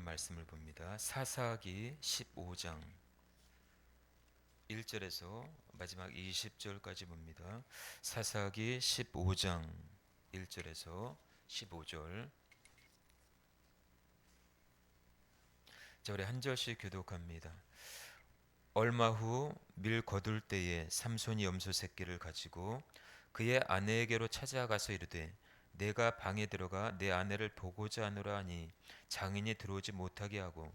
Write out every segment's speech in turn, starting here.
말씀을 봅니다. 사사기 15장 1절에서 마지막 20절까지 봅니다. 사사기 15장 1절에서 15절. 자, 우리 한 절씩 교독합니다. 얼마 후 밀 거둘 때에 삼손이 염소 새끼를 가지고 그의 아내에게로 찾아가서 이르되 내가 방에 들어가 내 아내를 보고자 하노라 하니 장인이 들어오지 못하게 하고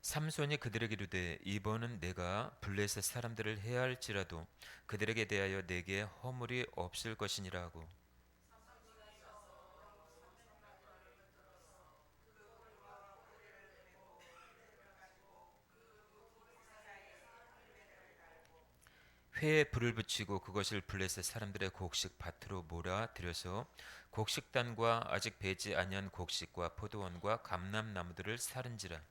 삼손이 그들에게 이르되 이번은 내가 블레셋 사람들을 해할지라도 그들에게 대하여 내게 허물이 없을 것이니라 하고 회에 불을 붙이고 그것을 블레셋 사람들의 곡식 밭으로 몰아 들여서 곡식단과 아직 배지 아니한 곡식과 포도원과 감람나무들을 사른지라.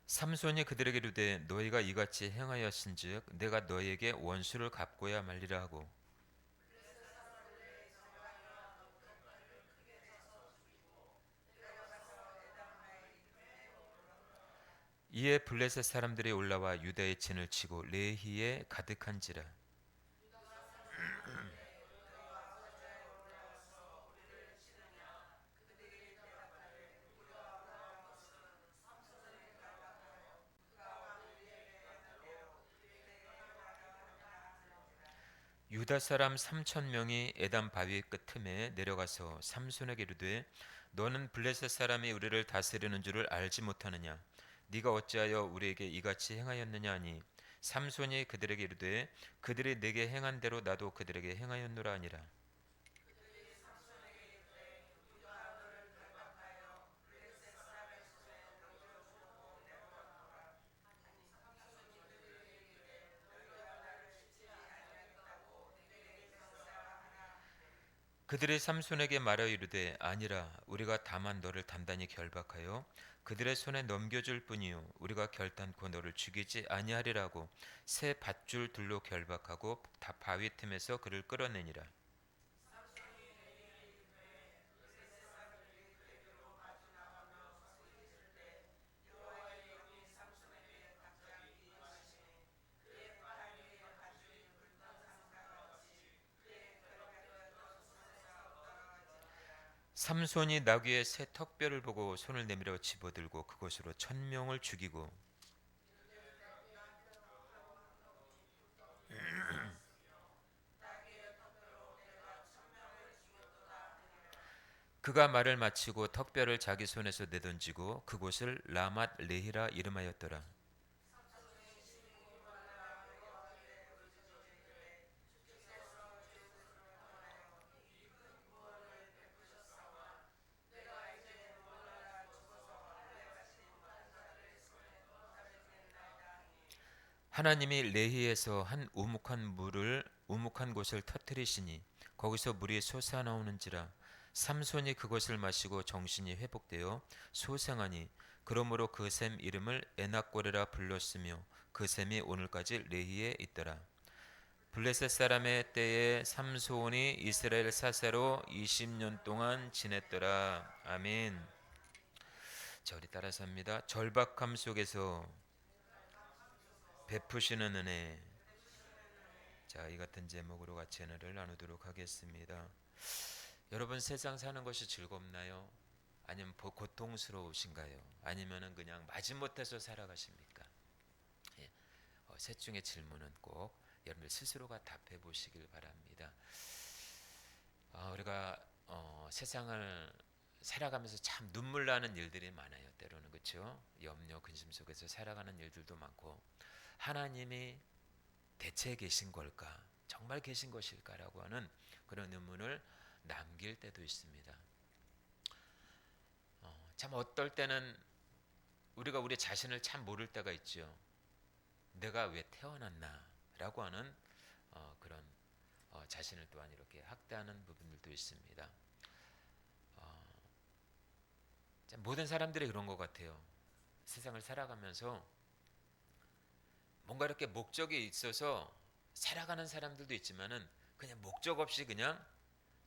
삼손이 그들에게 이르되 너희가 이같이 행하였은즉 내가 너희에게 원수를 갚고야 말리라 하고 이에 블레셋 사람들이 올라와 유다의 진을 치고 레히에 가득한지라. 유다 사람 3,000명이 에담 바위 끝 틈에 내려가서 삼손에게 이르되 너는 블레셋 사람이 우리를 다스리는 줄을 알지 못하느냐 네가 어찌하여 우리에게 이같이 행하였느냐 하니 삼손이 그들에게 이르되 그들이 내게 행한 대로 나도 그들에게 행하였노라 하니라. 그들이 삼손에게 말하여 이르되 아니라 우리가 다만 너를 단단히 결박하여 그들의 손에 넘겨줄 뿐이요 우리가 결단코 너를 죽이지 아니하리라고 새 밧줄 둘로 결박하고 다 바위 틈에서 그를 끌어내니라. 삼손이 나귀의 새 턱뼈를 보고 손을 내밀어 집어들고 그것으로 1,000명을 죽이고 그가 말을 마치고 턱뼈를 자기 손에서 내던지고 그곳을 라맛 레히라 이름하였더라. 하나님이 레히에서 한 우묵한 곳을 터뜨리시니 거기서 물이 솟아나오는지라 삼손이 그것을 마시고 정신이 회복되어 소생하니 그러므로 그 샘 이름을 에낙고레라 불렀으며 그 샘이 오늘까지 레히에 있더라. 블레셋 사람의 때에 삼손이 이스라엘 사세로 20년 동안 지냈더라. 아멘. 자, 우리 따라서 합니다. 절박함 속에서 베푸시는 은혜. 자, 이 같은 제목으로 같이 은혜를 나누도록 하겠습니다. 여러분 세상 사는 것이 즐겁나요? 아니면 고통스러우신가요? 아니면은 그냥 마지못해서 살아가십니까? 예, 셋 중의 질문은 꼭 여러분들 스스로가 답해 보시길 바랍니다. 우리가 세상을 살아가면서 참 눈물 나는 일들이 많아요. 때로는 그렇죠? 염려, 근심 속에서 살아가는 일들도 많고 하나님이 대체 계신 걸까? 정말 계신 것일까라고 하는 그런 의문을 남길 때도 있습니다. 참 어떨 때는 우리가 우리 자신을 참 모를 때가 있죠. 내가 왜 태어났나 라고 하는 그런 자신을 또한 이렇게 학대하는 부분들도 있습니다. 모든 사람들이 그런 것 같아요. 세상을 살아가면서 뭔가 이렇게 목적이 있어서 살아가는 사람들도 있지만은 그냥 목적 없이 그냥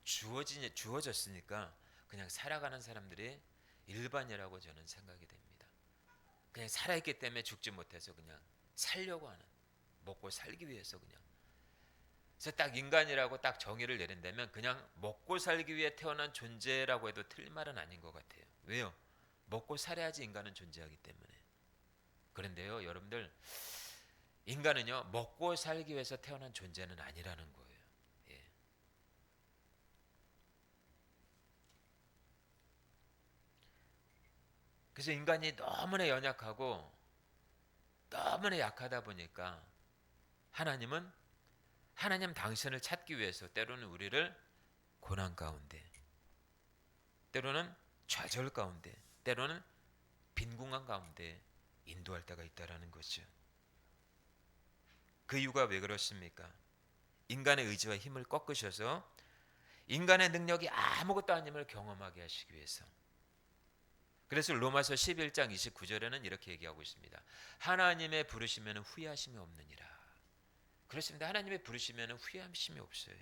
주어졌으니까 그냥 살아가는 사람들이 일반이라고 저는 생각이 됩니다. 그냥 살아있기 때문에 죽지 못해서 그냥 살려고 하는, 먹고 살기 위해서 그냥. 그래서 딱 인간이라고 딱 정의를 내린다면 그냥 먹고 살기 위해 태어난 존재라고 해도 틀린 말은 아닌 것 같아요. 왜요? 먹고 살아야지 인간은 존재하기 때문에. 그런데요, 여러분들, 인간은요 먹고 살기 위해서 태어난 존재는 아니라는 거예요. 예. 그래서 인간이 너무나 연약하고 너무나 약하다 보니까 하나님은 하나님 당신을 찾기 위해서 때로는 우리를 고난 가운데, 때로는 좌절 가운데, 때로는 빈궁한 가운데 인도할 때가 있다라는 거죠. 그 이유가 왜 그렇습니까? 인간의 의지와 힘을 꺾으셔서 인간의 능력이 아무것도 아님을 경험하게 하시기 위해서. 그래서 로마서 11장 29절에는 이렇게 얘기하고 있습니다. 하나님의 부르시면 후회하심이 없느니라. 그렇습니다. 하나님의 부르시면 후회하심이 없어요.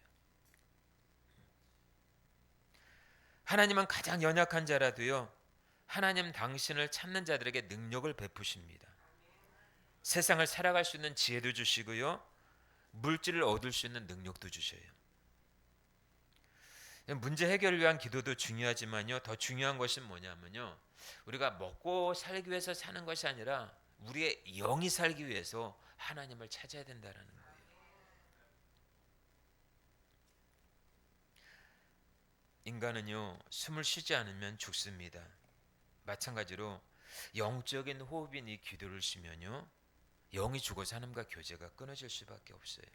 하나님은 가장 연약한 자라도요, 하나님 당신을 찾는 자들에게 능력을 베푸십니다. 세상을 살아갈 수 있는 지혜도 주시고요, 물질을 얻을 수 있는 능력도 주셔요. 문제 해결을 위한 기도도 중요하지만요, 더 중요한 것은 뭐냐면요, 우리가 먹고 살기 위해서 사는 것이 아니라 우리의 영이 살기 위해서 하나님을 찾아야 된다는 거예요. 인간은요, 숨을 쉬지 않으면 죽습니다. 마찬가지로 영적인 호흡인 이 기도를 쉬면요, 영이 죽어서 하나님과 교제가 끊어질 수밖에 없어요.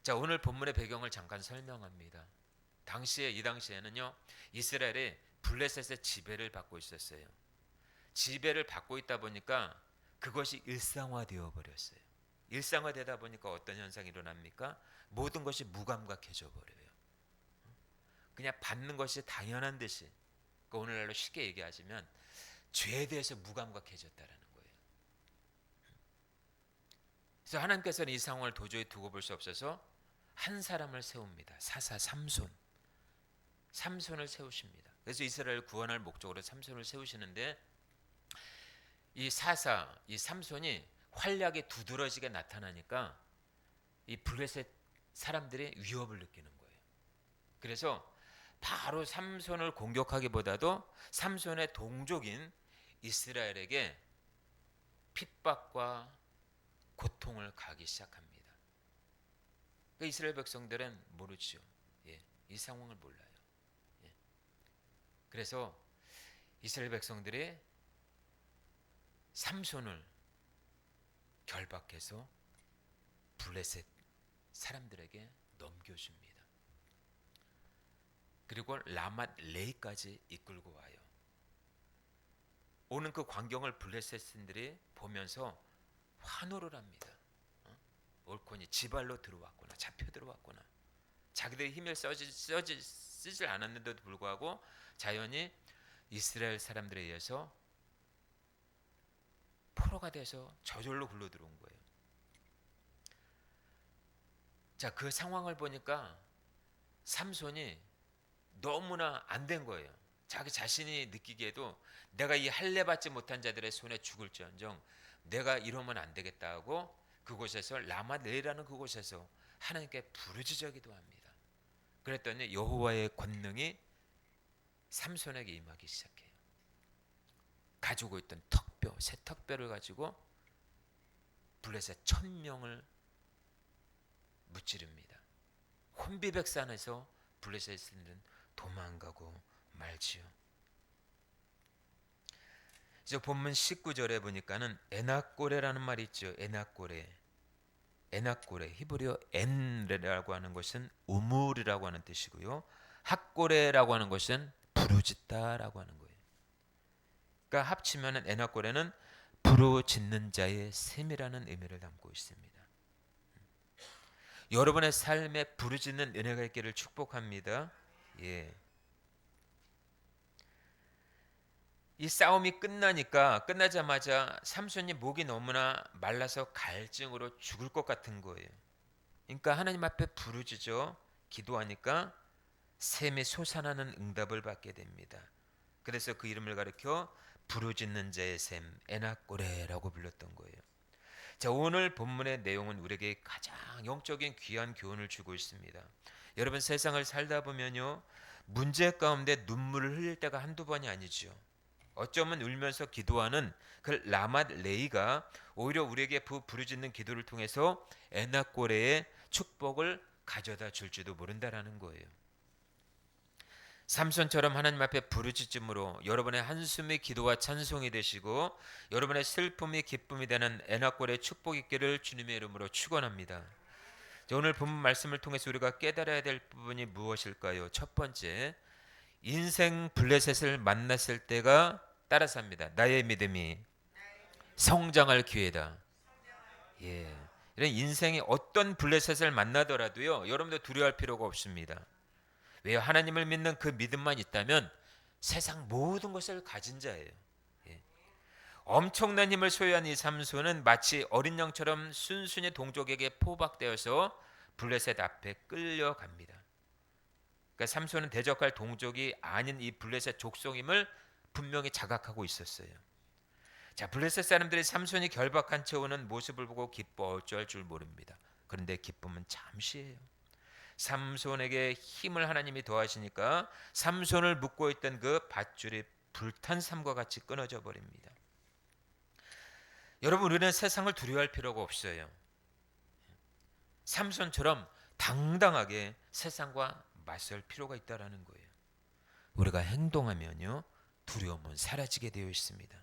자, 오늘 본문의 배경을 잠깐 설명합니다. 이 당시에는요, 이스라엘이 블레셋의 지배를 받고 있었어요. 지배를 받고 있다 보니까 그것이 일상화되어 버렸어요. 일상화되다 보니까 어떤 현상이 일어납니까? 모든 것이 무감각해져 버려요. 그냥 받는 것이 당연한 듯이. 그러니까 오늘날로 쉽게 얘기하자면 죄에 대해서 무감각해졌다라는 거예요. 그래서 하나님께서는 이 상황을 도저히 두고 볼 수 없어서 한 사람을 세웁니다. 사사 삼손. 삼손을 세우십니다. 그래서 이스라엘 구원할 목적으로 삼손을 세우시는데 이 삼손이 활약이 두드러지게 나타나니까 이 블레셋 사람들이 위협을 느끼는 거예요. 그래서 바로 삼손을 공격하기보다도 삼손의 동족인 이스라엘에게 핍박과 고통을 가기 시작합니다. 그러니까 이스라엘 백성들은 모르죠. 예, 이 상황을 몰라요. 예. 그래서 이스라엘 백성들이 삼손을 결박해서 블레셋 사람들에게 넘겨줍니다. 그리고 라맛 레이까지 이끌고 와요. 오는 그 광경을 블레셋인들이 보면서 환호를 합니다. 옳거니 지발로 들어왔구나, 잡혀 들어왔구나. 자기들이 힘을 쓰질 않았는데도 불구하고 자연히 이스라엘 사람들에 의해서 포로가 돼서 저절로 굴러 들어온 거예요. 자, 그 상황을 보니까 삼손이 너무나 안 된 거예요. 자기 자신이 느끼기에도 내가 이 할례 받지 못한 자들의 손에 죽을지언정 내가 이러면 안 되겠다 하고 그곳에서 라마네라는 그곳에서 하나님께 부르짖기도 합니다. 그랬더니 여호와의 권능이 삼손에게 임하기 시작해요. 가지고 있던 턱뼈, 새 턱뼈를 가지고 블레셋 1000명을 무찌릅니다. 혼비백산에서 블레셋은 도망가고 말지요. 이제 본문 19절에 보니까는 에낙고레라는 말이 있죠. 에낙고레. 에나꼬레, 히브리어 엔레라고 하는 것은 우물이라고 하는 뜻이고요. 학고레라고 하는 것은 부르짖다라고 하는 거예요. 그러니까 합치면은 에나꼬레는 부르짖는 자의 셈이라는 의미를 담고 있습니다. 여러분의 삶에 부르짖는 은혜가 있기를 축복합니다. 예. 이 싸움이 끝나자마자 삼손이 목이 너무나 말라서 갈증으로 죽을 것 같은 거예요. 그러니까 하나님 앞에 부르짖어 기도하니까 샘이 솟아나는 응답을 받게 됩니다. 그래서 그 이름을 가리켜 부르짖는 자의 샘 에나꼬레라고 불렀던 거예요. 자, 오늘 본문의 내용은 우리에게 가장 영적인 귀한 교훈을 주고 있습니다. 여러분 세상을 살다 보면요 문제 가운데 눈물을 흘릴 때가 한두 번이 아니죠. 어쩌면 울면서 기도하는 그 라맛 레이가 오히려 우리에게 부르짖는 기도를 통해서 에나꼬레의 축복을 가져다 줄지도 모른다라는 거예요. 삼손처럼 하나님 앞에 부르짖음으로 여러분의 한숨이 기도와 찬송이 되시고 여러분의 슬픔이 기쁨이 되는 에나꼴의 축복 있기를 주님의 이름으로 축원합니다. 오늘 본문 말씀을 통해서 우리가 깨달아야 될 부분이 무엇일까요? 첫 번째, 인생 블레셋을 만났을 때가 따라서 합니다. 나의 믿음이 성장할 기회다. 예. 이런 인생의 어떤 블레셋을 만나더라도요, 여러분도 두려워할 필요가 없습니다. 왜요? 하나님을 믿는 그 믿음만 있다면 세상 모든 것을 가진 자예요. 예. 엄청난 힘을 소유한 이 삼손은 마치 어린 양처럼 순순히 동족에게 포박되어서 블레셋 앞에 끌려갑니다. 그러니까 삼손은 대적할 동족이 아닌 이 블레셋 족속임을 분명히 자각하고 있었어요. 자, 블레셋 사람들이 삼손이 결박한 채 오는 모습을 보고 기뻐 어쩔 줄 모릅니다. 그런데 기쁨은 잠시예요. 삼손에게 힘을 하나님이 더하시니까 삼손을 묶고 있던 그 밧줄이 불탄 삶과 같이 끊어져 버립니다. 여러분, 우리는 세상을 두려워할 필요가 없어요. 삼손처럼 당당하게 세상과 맞설 필요가 있다라는 거예요. 우리가 행동하면요 두려움은 사라지게 되어 있습니다.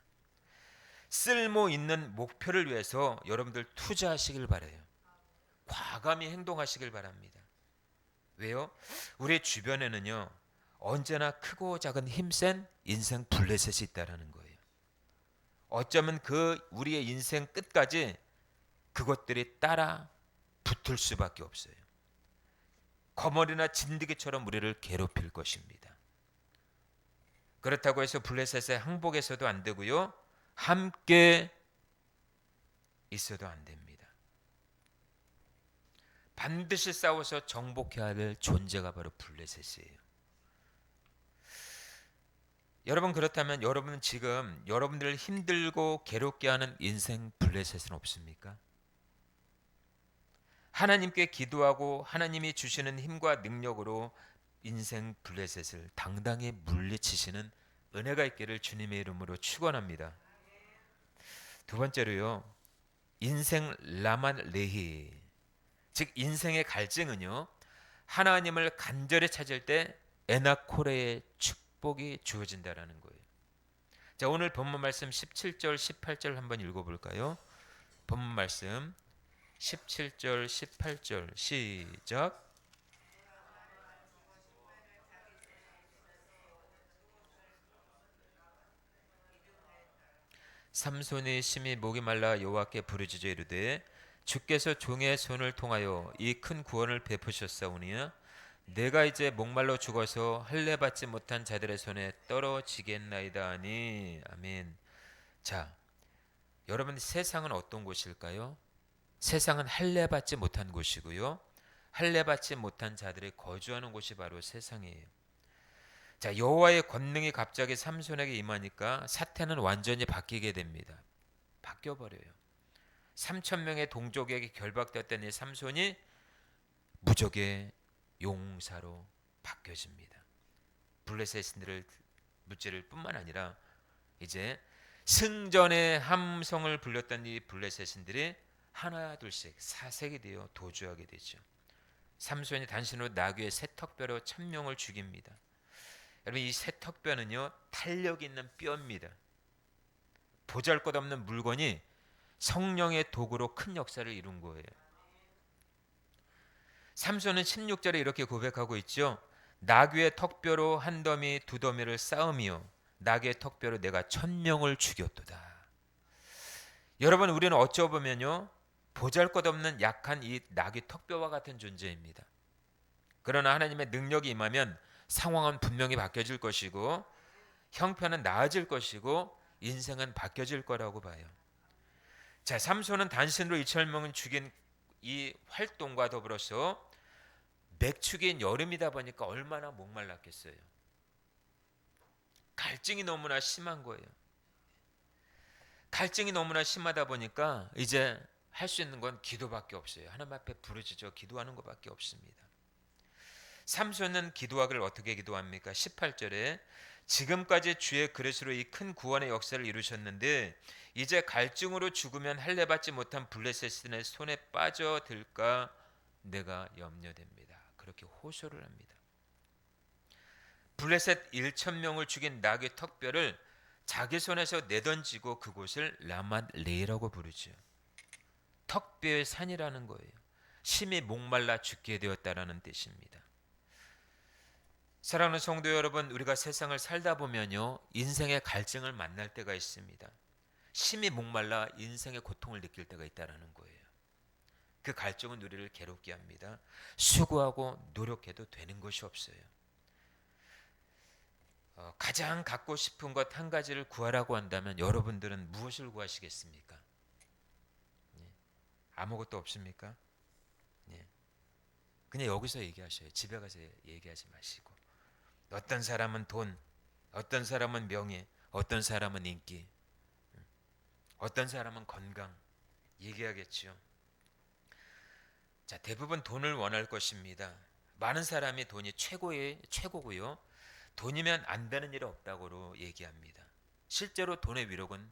쓸모 있는 목표를 위해서 여러분들 투자하시길 바라요. 과감히 행동하시길 바랍니다. 왜요? 우리 주변에는요 언제나 크고 작은 힘센 인생 블레셋이 있다라는 거예요. 어쩌면 그 우리의 인생 끝까지 그것들이 따라 붙을 수밖에 없어요. 거머리나 진드기처럼 우리를 괴롭힐 것입니다. 그렇다고 해서 블레셋의 항복에서도 안 되고요 함께 있어도 안 됩니다. 반드시 싸워서 정복해야 할 존재가 바로 블레셋이에요. 여러분, 그렇다면 여러분은 지금 여러분들을 힘들고 괴롭게 하는 인생 블레셋은 없습니까? 하나님께 기도하고 하나님이 주시는 힘과 능력으로 인생 블레셋을 당당히 물리치시는 은혜가 있기를 주님의 이름으로 축원합니다. 두 번째로요, 인생 라만 레히, 즉 인생의 갈증은요 하나님을 간절히 찾을 때 에나코레의 축복이 주어진다라는 거예요. 자, 오늘 본문 말씀 17절 18절 한번 읽어볼까요? 본문 말씀 17절 18절 시작. 삼손이 심히 목이 말라 여호와께 부르짖어 이르되 주께서 종의 손을 통하여 이 큰 구원을 베푸셨사오니 내가 이제 목말라 죽어서 할례 받지 못한 자들의 손에 떨어지겠나이다 하니 아멘. 자, 여러분 세상은 어떤 곳일까요? 세상은 할례 받지 못한 곳이고요. 할례 받지 못한 자들이 거주하는 곳이 바로 세상이에요. 자, 여호와의 권능이 갑자기 삼손에게 임하니까 사태는 완전히 바뀌게 됩니다. 바뀌어 버려요. 3천 명의 동족에게 결박됐던 이 삼손이 무적의 용사로 바뀌어집니다. 블레셋인들을 무찌를 뿐만 아니라 이제 승전의 함성을 불렸던 이 블레셋인들이 하나 둘씩 사색이 되어 도주하게 되죠. 삼손이 단신으로 나귀의 새턱뼈로 1,000명을 죽입니다. 여러분, 이 새턱뼈는요 탄력 있는 뼈입니다. 보잘것없는 물건이 성령의 도구로 큰 역사를 이룬 거예요. 삼손은 16절에 이렇게 고백하고 있죠. 나귀의 턱뼈로 한 더미 두 더미를 쌓으며 나귀의 턱뼈로 내가 1,000명을 죽였도다. 여러분, 우리는 어쩌보면요, 보잘것없는 약한 이 나귀 턱뼈와 같은 존재입니다. 그러나 하나님의 능력이 임하면 상황은 분명히 바뀌어질 것이고 형편은 나아질 것이고 인생은 바뀌어질 거라고 봐요. 자, 삼손은 단신으로 2,000명을 죽인 이 활동과 더불어서 맥축인 여름이다 보니까 얼마나 목말랐겠어요. 갈증이 너무나 심한 거예요. 갈증이 너무나 심하다 보니까 이제 할 수 있는 건 기도밖에 없어요. 하나님 앞에 부르짖어 기도하는 것밖에 없습니다. 삼손은 기도하기를 어떻게 기도합니까? 18절에 지금까지 주의 그릇으로 이 큰 구원의 역사를 이루셨는데 이제 갈증으로 죽으면 할례 받지 못한 블레셋의 손에 빠져들까 내가 염려됩니다. 그렇게 호소를 합니다. 블레셋 1,000명을 죽인 나귀 턱뼈를 자기 손에서 내던지고 그곳을 라맛 레이라고 부르죠. 턱뼈의 산이라는 거예요. 심히 목말라 죽게 되었다라는 뜻입니다. 사랑하는 성도 여러분, 우리가 세상을 살다 보면요, 인생의 갈증을 만날 때가 있습니다. 심히 목말라 인생의 고통을 느낄 때가 있다라는 거예요. 그 갈증은 우리를 괴롭게 합니다. 수고하고 노력해도 되는 것이 없어요. 가장 갖고 싶은 것 한 가지를 구하라고 한다면 여러분들은 무엇을 구하시겠습니까? 아무것도 없습니까? 그냥 여기서 얘기하셔요. 집에 가서 얘기하지 마시고. 어떤 사람은 돈, 어떤 사람은 명예, 어떤 사람은 인기, 어떤 사람은 건강 얘기하겠죠. 자, 대부분 돈을 원할 것입니다. 많은 사람이 돈이 최고고요. 돈이면 안 되는 일이 없다고 얘기합니다. 실제로 돈의 위력은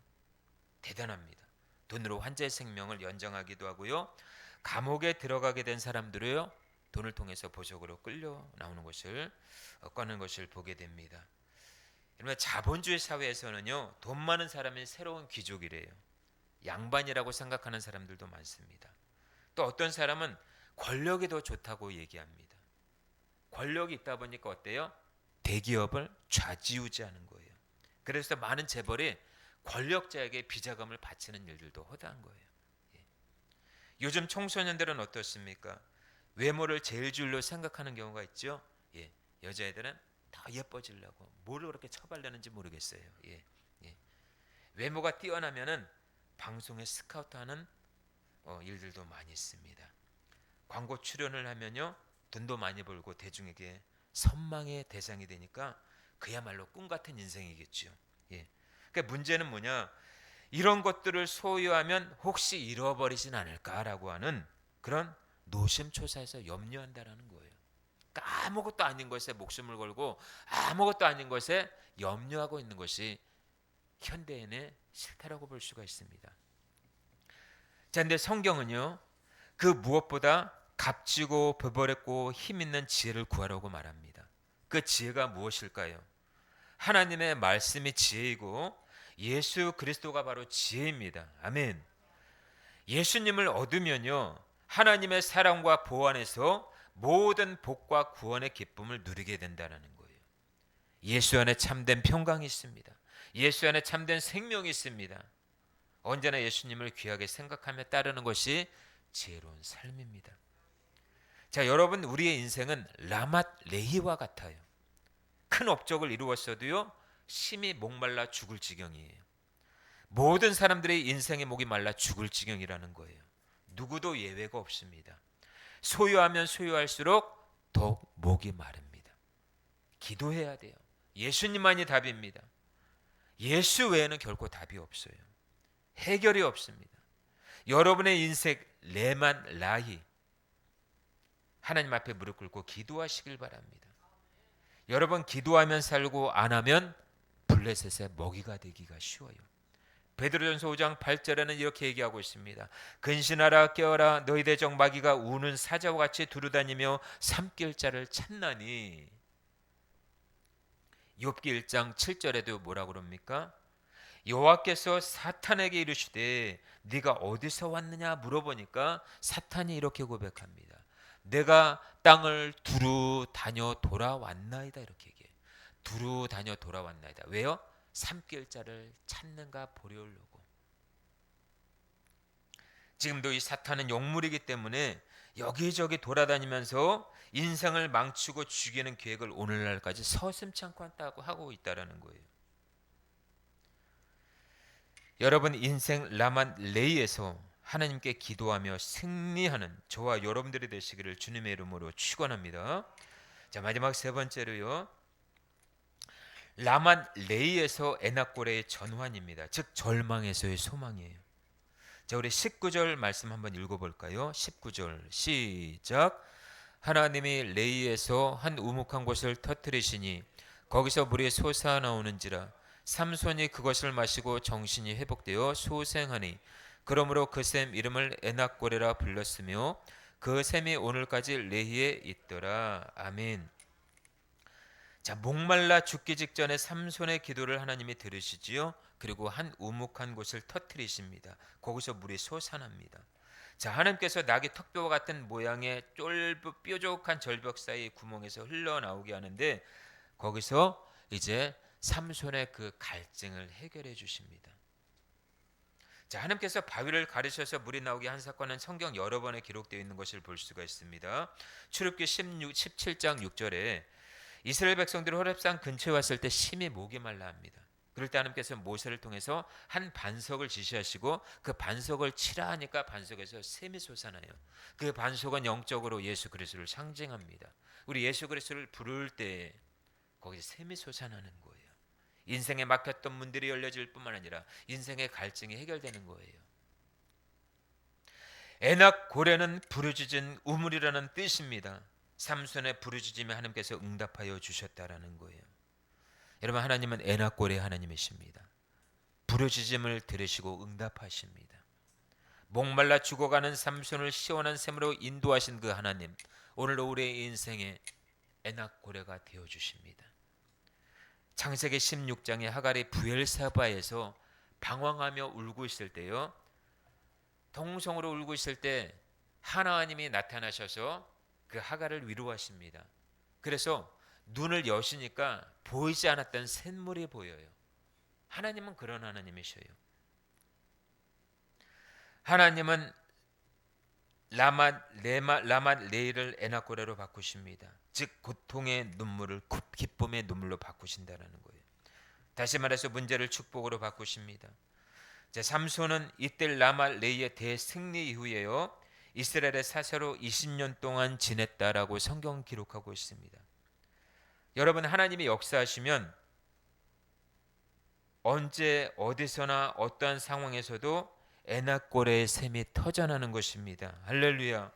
대단합니다. 돈으로 환자의 생명을 연장하기도 하고요. 감옥에 들어가게 된 사람들을요, 돈을 통해서 보석으로 끌려 나오는 것을 꺼낸 것을 보게 됩니다. 여러분, 자본주의 사회에서는요, 돈 많은 사람이 새로운 귀족이래요. 양반이라고 생각하는 사람들도 많습니다. 또 어떤 사람은 권력이 더 좋다고 얘기합니다. 권력이 있다 보니까 어때요? 대기업을 좌지우지하는 거예요. 그래서 많은 재벌이 권력자에게 비자금을 바치는 일들도 허다한 거예요. 요즘 청소년들은 어떻습니까? 외모를 제일 줄로 생각하는 경우가 있죠. 여자애들은 더 예뻐지려고 뭐를 그렇게 처발려는지 모르겠어요. 외모가 뛰어나면은 방송에 스카우트하는 일들도 많이 있습니다. 광고 출연을 하면요, 돈도 많이 벌고 대중에게 선망의 대상이 되니까 그야말로 꿈 같은 인생이겠죠. 그러니까 문제는 뭐냐? 이런 것들을 소유하면 혹시 잃어버리진 않을까라고 하는 그런 노심초사해서 염려한다라는 거예요. 그러니까 아무것도 아닌 것에 목숨을 걸고 아무것도 아닌 것에 염려하고 있는 것이 현대인의 실태라고 볼 수가 있습니다. 자, 근데 성경은요, 그 무엇보다 값지고 벌벌했고 힘있는 지혜를 구하라고 말합니다. 그 지혜가 무엇일까요? 하나님의 말씀이 지혜이고 예수 그리스도가 바로 지혜입니다. 아멘. 예수님을 얻으면요, 하나님의 사랑과 보호 안에서 모든 복과 구원의 기쁨을 누리게 된다는 거예요. 예수 안에 참된 평강이 있습니다. 예수 안에 참된 생명이 있습니다. 언제나 예수님을 귀하게 생각하며 따르는 것이 지혜로운 삶입니다. 자, 여러분, 우리의 인생은 라맛 레히와 같아요. 큰 업적을 이루었어도요, 심히 목말라 죽을 지경이에요. 모든 사람들의 인생의 목이 말라 죽을 지경이라는 거예요. 누구도 예외가 없습니다. 소유하면 소유할수록 더욱 목이 마릅니다. 기도해야 돼요. 예수님만이 답입니다. 예수 외에는 결코 답이 없어요. 해결이 없습니다. 여러분의 인생 레만 라히 하나님 앞에 무릎 꿇고 기도하시길 바랍니다. 여러분, 기도하면 살고 안 하면 블레셋의 먹이가 되기가 쉬워요. 베드로전서 5장 8절에는 이렇게 얘기하고 있습니다. 근신하라 깨어라 너희 대적 마귀가 우는 사자와 같이 두루다니며 삼킬 자를 찾나니. 욥기 1장 7절에도 뭐라고 그럽니까? 여호와께서 사탄에게 이르시되 네가 어디서 왔느냐 물어보니까 사탄이 이렇게 고백합니다. 내가 땅을 두루 다녀 돌아왔나이다 이렇게 얘기해요. 두루 다녀 돌아왔나이다. 왜요? 삼킬 자를 찾는가 보려고. 지금도 이 사탄은 용물이기 때문에 여기저기 돌아다니면서 인생을 망치고 죽이는 계획을 오늘날까지 서슴지 않고 하고 있다는 거예요. 여러분 인생 라만 레이에서 하나님께 기도하며 승리하는 저와 여러분들이 되시기를 주님의 이름으로 축원합니다. 자, 마지막 세 번째로요. 라만 레이에서 에나골의 전환입니다. 즉 절망에서의 소망이에요. 자, 우리 19절 말씀 한번 읽어볼까요? 19절 시작. 하나님이 레이에서 한 우묵한 곳을 터뜨리시니 거기서 물이 솟아나오는지라 삼손이 그것을 마시고 정신이 회복되어 소생하니 그러므로 그 샘 이름을 에낙고레라 불렀으며 그 샘이 오늘까지 레히에 있더라. 아멘. 자, 목말라 죽기 직전에 삼손의 기도를 하나님이 들으시지요. 그리고 한 우묵한 곳을 터뜨리십니다. 거기서 물이 솟아납니다. 자, 하나님께서 낙이 턱뼈와 같은 모양의 뾰족한 절벽 사이 구멍에서 흘러나오게 하는데 거기서 이제 삼손의 그 갈증을 해결해 주십니다. 자, 하나님께서 바위를 가르셔서 물이 나오게 한 사건은 성경 여러 번에 기록되어 있는 것을 볼 수가 있습니다. 출애굽기 17장 6절에 이스라엘 백성들이 호렙산 근처에 왔을 때 심히 목이 말라 합니다. 그럴 때 하나님께서 모세를 통해서 한 반석을 지시하시고 그 반석을 치라 하니까 반석에서 샘이 솟아나요. 그 반석은 영적으로 예수 그리스도를 상징합니다. 우리 예수 그리스도를 부를 때 거기서 샘이 솟아나는 거예요. 인생에 막혔던 문들이 열려질 뿐만 아니라 인생의 갈증이 해결되는 거예요. 에낙 고레는 부르짖은 우물이라는 뜻입니다. 삼손의 부르짖음에 하나님께서 응답하여 주셨다라는 거예요. 여러분 하나님은 에낙 고레 하나님이십니다. 부르짖음을 들으시고 응답하십니다. 목말라 죽어가는 삼손을 시원한 샘으로 인도하신 그 하나님, 오늘도 우리의 인생에 에낙 고레가 되어 주십니다. 창세기 16장에 하갈이 부엘사바에서 방황하며 울고 있을 때요. 동성으로 울고 있을 때 하나님이 나타나셔서 그 하갈을 위로하십니다. 그래서 눈을 여시니까 보이지 않았던 샘물이 보여요. 하나님은 그런 하나님이셔요. 하나님은 라만 레이를 에나고레로 바꾸십니다. 즉 고통의 눈물을 기쁨의 눈물로 바꾸신다라는 거예요. 다시 말해서 문제를 축복으로 바꾸십니다. 자, 삼손은 이때 라만 레이의 대승리 이후에요. 이스라엘의 사사로 20년 동안 지냈다라고 성경 기록하고 있습니다. 여러분 하나님이 역사하시면 언제 어디서나 어떠한 상황에서도 에낙고레의 샘이 터져나는 것입니다. 할렐루야.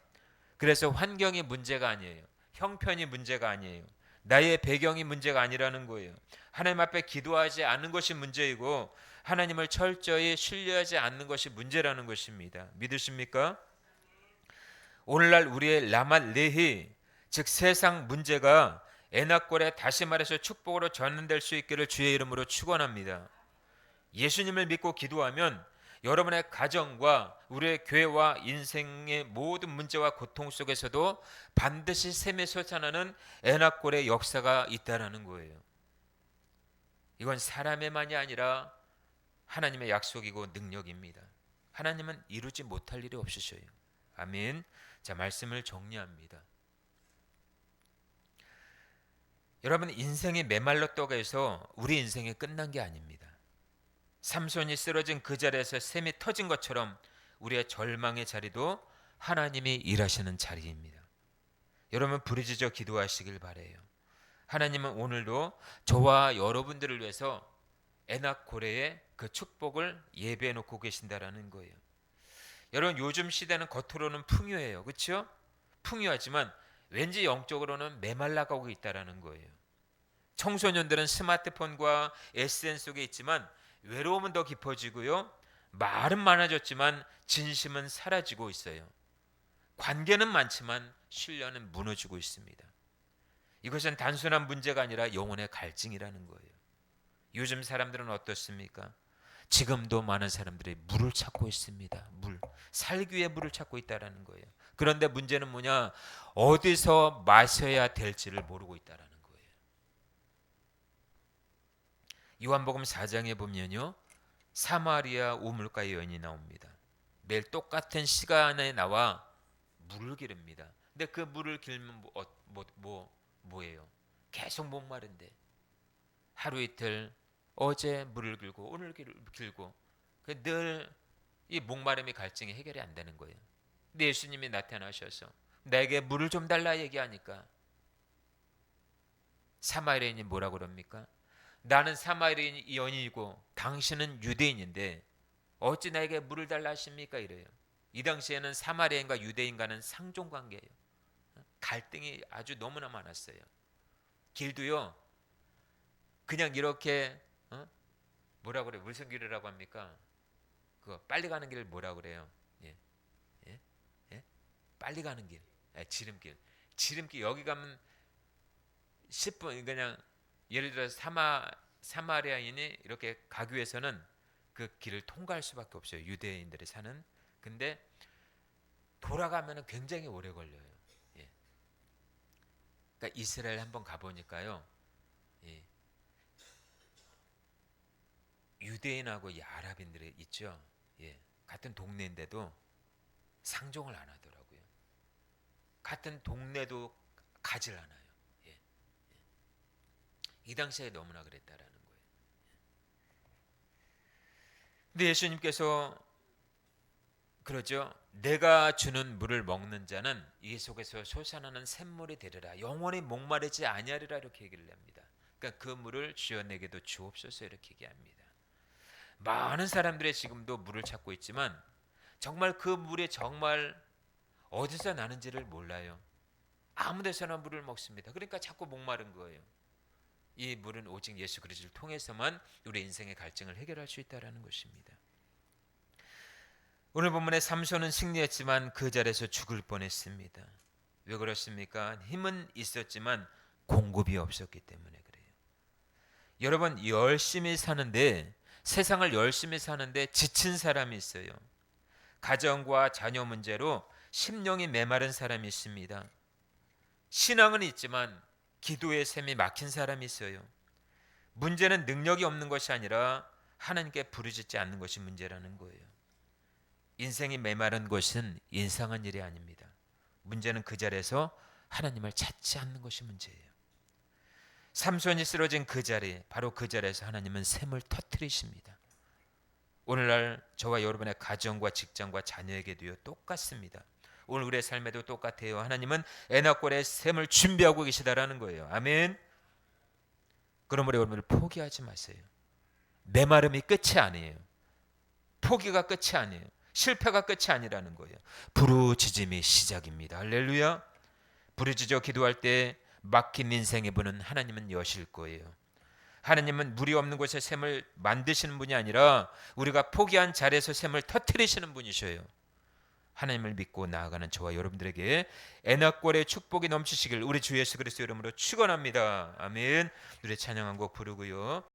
그래서 환경이 문제가 아니에요. 형편이 문제가 아니에요. 나의 배경이 문제가 아니라는 거예요. 하나님 앞에 기도하지 않는 것이 문제이고 하나님을 철저히 신뢰하지 않는 것이 문제라는 것입니다. 믿으십니까? 오늘날 우리의 라만 레히 즉 세상 문제가 에낙골에 다시 말해서 축복으로 전환될 수 있기를 주의 이름으로 축원합니다. 예수님을 믿고 기도하면 여러분의 가정과 우리의 교회와 인생의 모든 문제와 고통 속에서도 반드시 샘이 솟아나는 에낙골의 역사가 있다라는 거예요. 이건 사람의만이 아니라 하나님의 약속이고 능력입니다. 하나님은 이루지 못할 일이 없으셔요. 아멘. 자, 말씀을 정리합니다. 여러분 인생이 메말랐다고 해서 우리 인생이 끝난 게 아닙니다. 삼손이 쓰러진 그 자리에서 샘이 터진 것처럼 우리의 절망의 자리도 하나님이 일하시는 자리입니다. 여러분 부르짖어 기도하시길 바라요. 하나님은 오늘도 저와 여러분들을 위해서 에낙고레의 그 축복을 예배해 놓고 계신다라는 거예요. 여러분 요즘 시대는 겉으로는 풍요해요. 그렇죠? 풍요하지만 왠지 영적으로는 메말라가고 있다라는 거예요. 청소년들은 스마트폰과 SNS 속에 있지만 외로움은 더 깊어지고요. 말은 많아졌지만 진심은 사라지고 있어요. 관계는 많지만 신뢰는 무너지고 있습니다. 이것은 단순한 문제가 아니라 영혼의 갈증이라는 거예요. 요즘 사람들은 어떻습니까? 지금도 많은 사람들이 물을 찾고 있습니다. 물, 살기 위해 물을 찾고 있다라는 거예요. 그런데 문제는 뭐냐? 어디서 마셔야 될지를 모르고 있다라는 거예요. 요한복음 4장에 보면요, 사마리아 우물가 여인이 나옵니다. 매일 똑같은 시간에 나와 물을 기릅니다. 근데 그 물을 길면 뭐예요? 계속 목마른데 하루 이틀 어제 물을 길고 오늘 길고 늘 이 목마름이 갈증이 해결이 안 되는 거예요. 근데 예수님이 나타나셔서 내게 물을 좀 달라 얘기하니까 사마리아인이 뭐라고 그럽니까? 나는 사마리아인이고 당신은 유대인인데 어찌 나에게 물을 달라 하십니까? 이래요. 이 당시에는 사마리아인과 유대인과는 상종 관계예요. 갈등이 아주 너무나 많았어요. 길도요, 그냥 이렇게 뭐라 그래요? 무슨 길이라고 합니까? 그 빨리 가는 길을 뭐라 그래요? 예, 예, 예? 빨리 가는 길, 지름길. 지름길 여기 가면 10분 그냥 예를 들어서 사마리아인이 이렇게 가기 위해서는 그 길을 통과할 수밖에 없어요. 유대인들이 사는. 근데 돌아가면 굉장히 오래 걸려요. 예. 그러니까 이스라엘 한번 가보니까요, 예. 유대인하고 이 아랍인들이 있죠. 예. 같은 동네인데도 상종을 안 하더라고요. 같은 동네도 가질 않아요. 예. 이 당시에 너무나 그랬다라는 거예요. 근데 예수님께서 그러죠. 내가 주는 물을 먹는 자는 이 속에서 솟아나는 샘물이 되리라. 영원히 목마르지 아니하리라 이렇게 얘기를 합니다. 그러니까 그 물을 주여 내게도 주옵소서 이렇게 얘기합니다. 많은 사람들이 지금도 물을 찾고 있지만 정말 그 물이 정말 어디서 나는지를 몰라요. 아무 데서나 물을 먹습니다. 그러니까 자꾸 목마른 거예요. 이 물은 오직 예수 그리스도를 통해서만 우리 인생의 갈증을 해결할 수 있다는 것입니다. 오늘 본문의 삼손은 승리했지만 그 자리에서 죽을 뻔했습니다. 왜 그렇습니까? 힘은 있었지만 공급이 없었기 때문에 그래요. 여러분, 열심히 사는데, 세상을 열심히 사는데 지친 사람이 있어요. 가정과 자녀 문제로 심령이 메마른 사람이 있습니다. 신앙은 있지만 기도의 샘이 막힌 사람이 있어요. 문제는 능력이 없는 것이 아니라 하나님께 부르짖지 않는 것이 문제라는 거예요. 인생이 메마른 것은 인상한 일이 아닙니다. 문제는 그 자리에서 하나님을 찾지 않는 것이 문제예요. 삼손이 쓰러진 그 자리, 바로 그 자리에서 하나님은 샘을 터뜨리십니다. 오늘날 저와 여러분의 가정과 직장과 자녀에게도요 똑같습니다. 오늘 우리의 삶에도 똑같아요. 하나님은 에나골의 샘을 준비하고 계시다라는 거예요. 아멘. 그러므로 여러분들 포기하지 마세요. 메마름이 끝이 아니에요. 포기가 끝이 아니에요. 실패가 끝이 아니라는 거예요. 부르짖음이 시작입니다. 할렐루야. 부르짖어 기도할 때 막힌 인생의 문은 하나님은 여실 거예요. 하나님은 물이 없는 곳에 샘을 만드시는 분이 아니라 우리가 포기한 자리에서 샘을 터뜨리시는 분이셔요. 하나님을 믿고 나아가는 저와 여러분들에게 에나골의 축복이 넘치시길 우리 주 예수 그리스도 이름으로 축원합니다. 아멘. 우리 찬양 한 곡 부르고요.